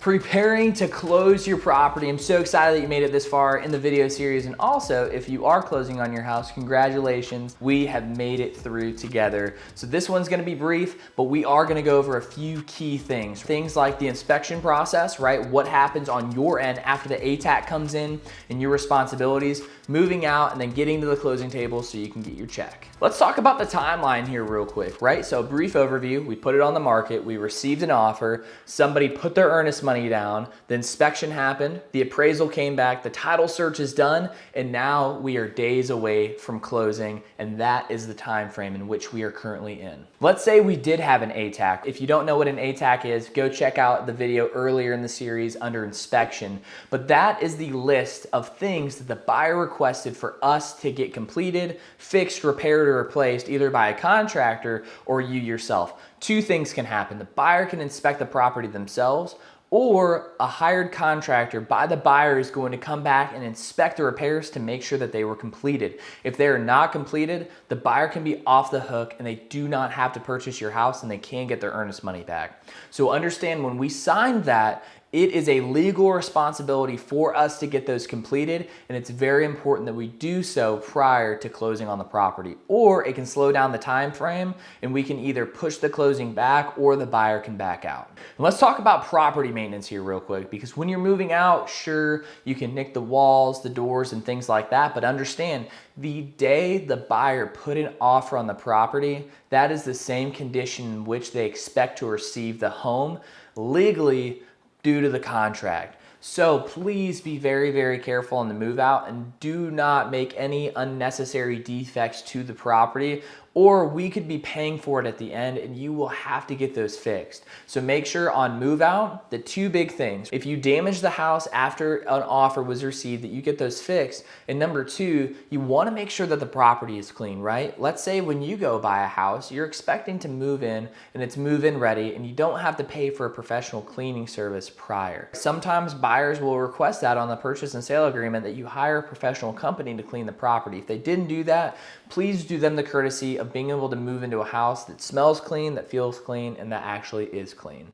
Preparing to close your property. I'm so excited that you made it this far in the video series. And also, if you are closing on your house, congratulations, we have made it through together. So this one's gonna be brief, but we are gonna go over a few key things. Things like the inspection process, right? What happens on your end after the ATAC comes in and your responsibilities, moving out and then getting to the closing table so you can get your check. Let's talk about the timeline here real quick, right? So brief overview, we put it on the market, we received an offer, somebody put their earnest money down, the inspection happened, the appraisal came back, the title search is done, and now we are days away from closing, and that is the time frame in which we are currently in. Let's say we did have an ATAC. If you don't know what an ATAC is, go check out the video earlier in the series under inspection, but that is the list of things that the buyer requested for us to get completed, fixed, repaired, or replaced either by a contractor or you yourself. Two things can happen. The buyer can inspect the property themselves, or a hired contractor by the buyer is going to come back and inspect the repairs to make sure that they were completed. If they are not completed, the buyer can be off the hook and they do not have to purchase your house and they can get their earnest money back. So understand, when we signed that, it is a legal responsibility for us to get those completed, and it's very important that we do so prior to closing on the property, or it can slow down the time frame and we can either push the closing back or the buyer can back out. And let's talk about property maintenance here real quick, because when you're moving out, sure, you can nick the walls, the doors, and things like that, but understand, the day the buyer put an offer on the property, that is the same condition in which they expect to receive the home legally due to the contract. So please be very, very careful on the move out and do not make any unnecessary defects to the property, or we could be paying for it at the end and you will have to get those fixed. So make sure on move out, the two big things: if you damage the house after an offer was received, that you get those fixed. And number two, you want to make sure that the property is clean, right? Let's say when you go buy a house, you're expecting to move in and it's move-in ready and you don't have to pay for a professional cleaning service prior. Sometimes buyers will request that on the purchase and sale agreement, that you hire a professional company to clean the property. If they didn't do that, please do them the courtesy of being able to move into a house that smells clean, that feels clean, and that actually is clean.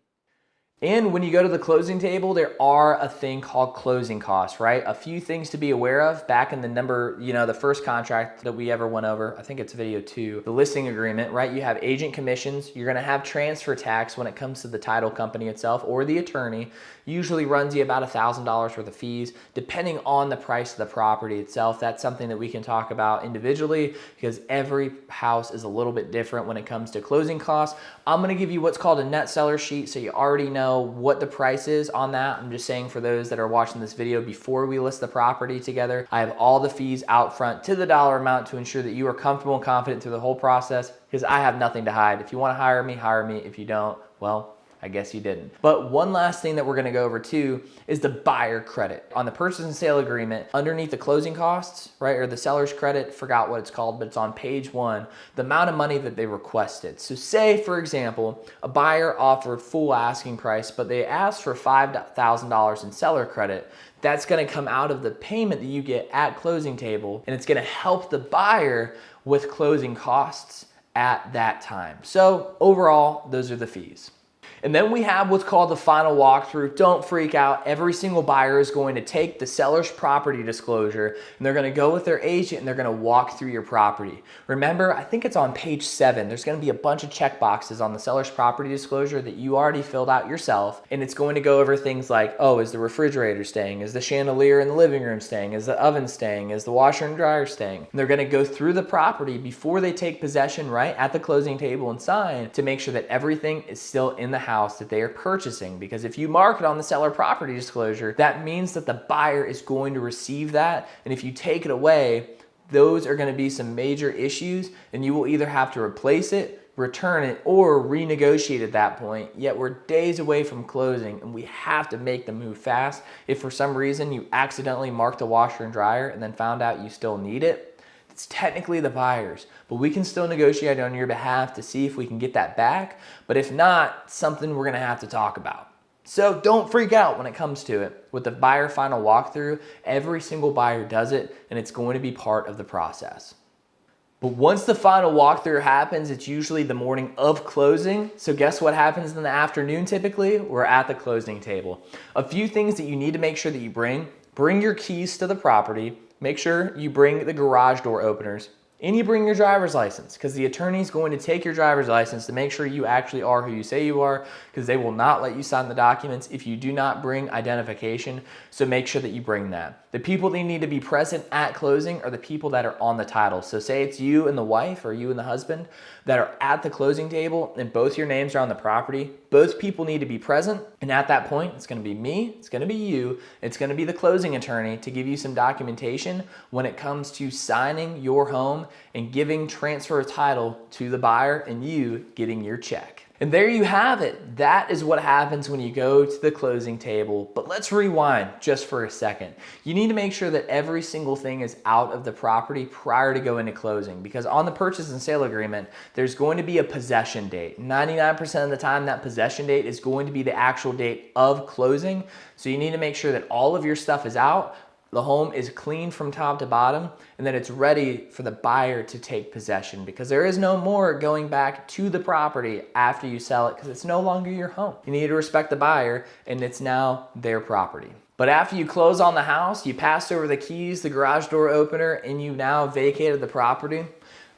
And when you go to the closing table, there are a thing called closing costs, right? A few things to be aware of. Back in the first contract that we ever went over, I think it's video 2, the listing agreement, right? You have agent commissions. You're gonna have transfer tax when it comes to the title company itself or the attorney. Usually runs you about $1,000 worth of fees, depending on the price of the property itself. That's something that we can talk about individually, because every house is a little bit different when it comes to closing costs. I'm gonna give you what's called a net seller sheet, so you already know what the price is on that. I'm just saying, for those that are watching this video before we list the property together, I have all the fees out front to the dollar amount to ensure that you are comfortable and confident through the whole process, because I have nothing to hide. If you want to hire me, hire me. If you don't, well, I guess you didn't. But one last thing that we're gonna go over too is the buyer credit. On the purchase and sale agreement, underneath the closing costs, right, or the seller's credit, forgot what it's called, but it's on page 1, the amount of money that they requested. So say, for example, a buyer offered full asking price, but they asked for $5,000 in seller credit. That's gonna come out of the payment that you get at closing table, and it's gonna help the buyer with closing costs at that time. So overall, those are the fees. And then we have what's called the final walkthrough. Don't freak out. Every single buyer is going to take the seller's property disclosure and they're going to go with their agent and they're going to walk through your property. Remember, I think it's on page 7. There's going to be a bunch of check boxes on the seller's property disclosure that you already filled out yourself. And it's going to go over things like, oh, is the refrigerator staying? Is the chandelier in the living room staying? Is the oven staying? Is the washer and dryer staying? And they're going to go through the property before they take possession, right, at the closing table and sign, to make sure that everything is still in the house that they are purchasing. Because if you mark it on the seller property disclosure, that means that the buyer is going to receive that. And if you take it away, those are going to be some major issues and you will either have to replace it, return it, or renegotiate at that point. Yet we're days away from closing and we have to make the move fast. If for some reason you accidentally marked the washer and dryer and then found out you still need it, it's technically the buyer's, but we can still negotiate on your behalf to see if we can get that back. But if not, something we're gonna have to talk about. So don't freak out when it comes to it. With the buyer final walkthrough, every single buyer does it and it's going to be part of the process. But once the final walkthrough happens, it's usually the morning of closing. So guess what happens in the afternoon typically? We're at the closing table. A few things that you need to make sure that you bring your keys to the property, make sure you bring the garage door openers, and you bring your driver's license, because the attorney is going to take your driver's license to make sure you actually are who you say you are, because they will not let you sign the documents if you do not bring identification. So make sure that you bring that. The people that need to be present at closing are the people that are on the title. So say it's you and the wife or you and the husband that are at the closing table and both your names are on the property. Both people need to be present. And at that point, it's going to be me, it's going to be you, it's going to be the closing attorney to give you some documentation when it comes to signing your home and giving transfer of title to the buyer and you getting your check. And there you have it. That is what happens when you go to the closing table. But let's rewind just for a second. You need to make sure that every single thing is out of the property prior to going to closing, because on the purchase and sale agreement, there's going to be a possession date. 99% of the time, that possession date is going to be the actual date of closing. So you need to make sure that all of your stuff is out, the home is clean from top to bottom, and then it's ready for the buyer to take possession, because there is no more going back to the property after you sell it, because it's no longer your home. You need to respect the buyer, and it's now their property. But after you close on the house, you passed over the keys, the garage door opener, and you now vacated the property.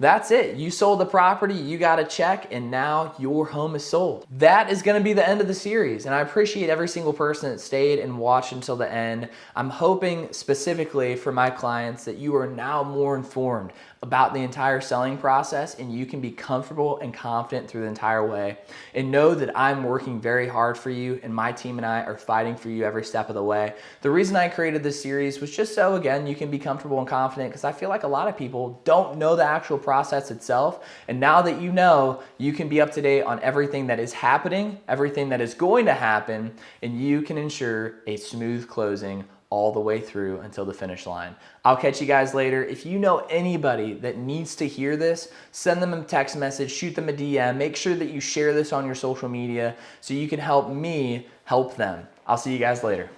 That's it. You sold the property, you got a check, and now your home is sold. That is gonna be the end of the series, and I appreciate every single person that stayed and watched until the end. I'm hoping specifically for my clients that you are now more informed about the entire selling process, and you can be comfortable and confident through the entire way. And know that I'm working very hard for you, and my team and I are fighting for you every step of the way. The reason I created this series was just so, again, you can be comfortable and confident, because I feel like a lot of people don't know the actual process itself. And now that you know, you can be up to date on everything that is happening, everything that is going to happen, and you can ensure a smooth closing all the way through until the finish line. I'll catch you guys later. If you know anybody that needs to hear this, send them a text message, shoot them a DM, make sure that you share this on your social media so you can help me help them. I'll see you guys later.